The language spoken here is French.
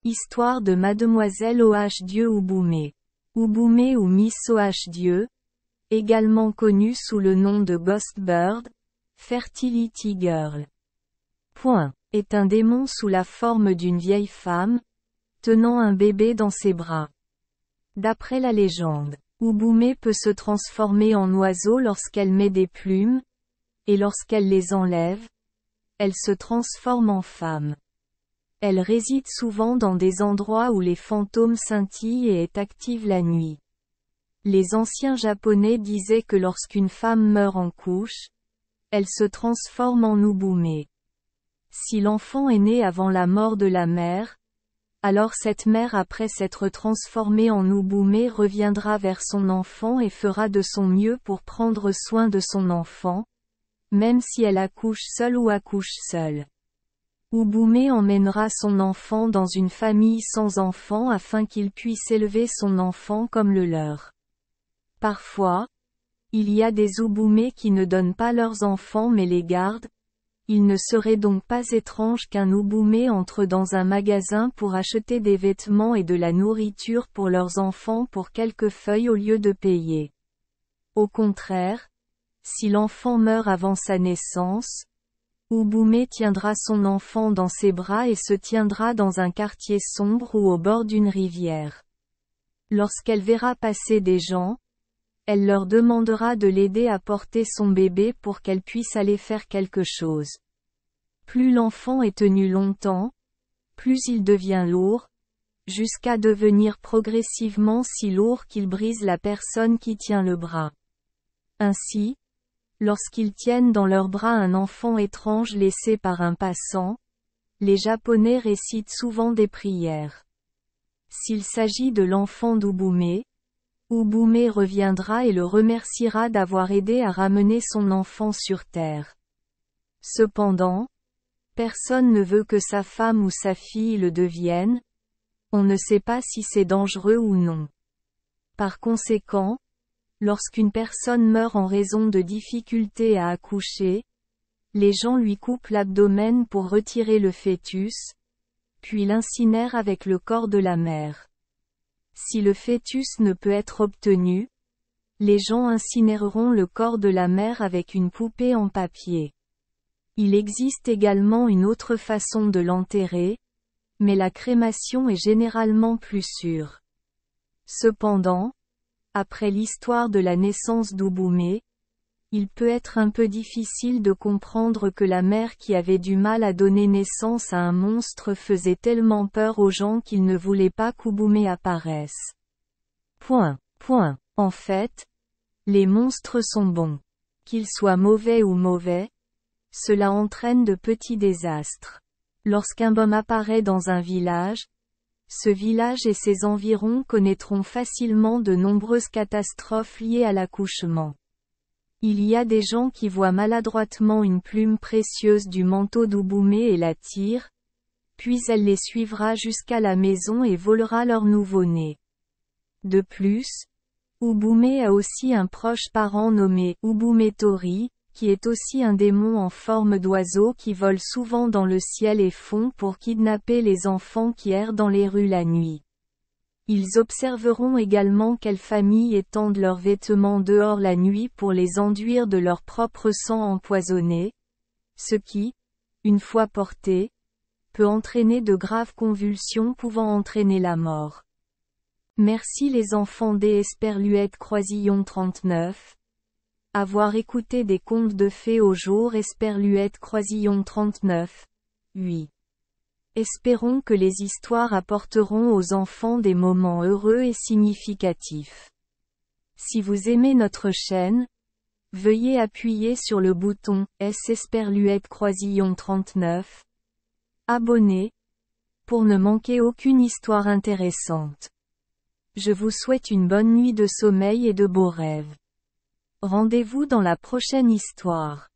Histoire de Mademoiselle Dieu Ouboumé. Ouboumé ou Miss Dieu, également connue sous le nom de Ghost Bird, Fertility Girl. Est un démon sous la forme d'une vieille femme, tenant un bébé dans ses bras. D'après la légende, Ouboumé peut se transformer en oiseau lorsqu'elle met des plumes, et lorsqu'elle les enlève, elle se transforme en femme. Elle réside souvent dans des endroits où les fantômes scintillent et est active la nuit. Les anciens japonais disaient que lorsqu'une femme meurt en couche, elle se transforme en Ouboumé. Si l'enfant est né avant la mort de la mère, alors cette mère après s'être transformée en Ouboumé reviendra vers son enfant et fera de son mieux pour prendre soin de son enfant, même si elle accouche seule ou accouche seule. Ouboumé emmènera son enfant dans une famille sans enfant afin qu'il puisse élever son enfant comme le leur. Parfois, il y a des Ouboumés qui ne donnent pas leurs enfants mais les gardent. Il ne serait donc pas étrange qu'un Ouboumé entre dans un magasin pour acheter des vêtements et de la nourriture pour leurs enfants pour quelques feuilles au lieu de payer. Au contraire, si l'enfant meurt avant sa naissance, Ouboumé tiendra son enfant dans ses bras et se tiendra dans un quartier sombre ou au bord d'une rivière. Lorsqu'elle verra passer des gens, elle leur demandera de l'aider à porter son bébé pour qu'elle puisse aller faire quelque chose. Plus l'enfant est tenu longtemps, plus il devient lourd, jusqu'à devenir progressivement si lourd qu'il brise la personne qui tient le bras. Ainsi, lorsqu'ils tiennent dans leurs bras un enfant étrange laissé par un passant, les Japonais récitent souvent des prières. S'il s'agit de l'enfant d'Ouboumé, Ouboumé reviendra et le remerciera d'avoir aidé à ramener son enfant sur terre. Cependant, personne ne veut que sa femme ou sa fille le devienne, on ne sait pas si c'est dangereux ou non. Par conséquent, lorsqu'une personne meurt en raison de difficultés à accoucher, les gens lui coupent l'abdomen pour retirer le fœtus, puis l'incinèrent avec le corps de la mère. Si le fœtus ne peut être obtenu, les gens incinéreront le corps de la mère avec une poupée en papier. Il existe également une autre façon de l'enterrer, mais la crémation est généralement plus sûre. Cependant, après l'histoire de la naissance d'Ouboumé, il peut être un peu difficile de comprendre que la mère qui avait du mal à donner naissance à un monstre faisait tellement peur aux gens qu'ils ne voulaient pas qu'Ouboumé apparaisse. En fait, les monstres sont bons. Qu'ils soient mauvais ou mauvais, cela entraîne de petits désastres. Lorsqu'un bum apparaît dans un village, ce village et ses environs connaîtront facilement de nombreuses catastrophes liées à l'accouchement. Il y a des gens qui voient maladroitement une plume précieuse du manteau d'Ouboumé et la tirent, puis elle les suivra jusqu'à la maison et volera leur nouveau-né. De plus, Ouboumé a aussi un proche parent nommé Ouboumé Tori, qui est aussi un démon en forme d'oiseau qui vole souvent dans le ciel et fond pour kidnapper les enfants qui errent dans les rues la nuit. Ils observeront également quelles familles étendent leurs vêtements dehors la nuit pour les enduire de leur propre sang empoisonné, ce qui, une fois porté, peut entraîner de graves convulsions pouvant entraîner la mort. Merci les enfants des Esperluette Croisillon 39. Avoir écouté des contes de fées au jour Esperluette Croisillon 39. 8. Espérons que les histoires apporteront aux enfants des moments heureux et significatifs. Si vous aimez notre chaîne, veuillez appuyer sur le bouton S Esperluette Croisillon 39. Abonner, pour ne manquer aucune histoire intéressante. Je vous souhaite une bonne nuit de sommeil et de beaux rêves. Rendez-vous dans la prochaine histoire.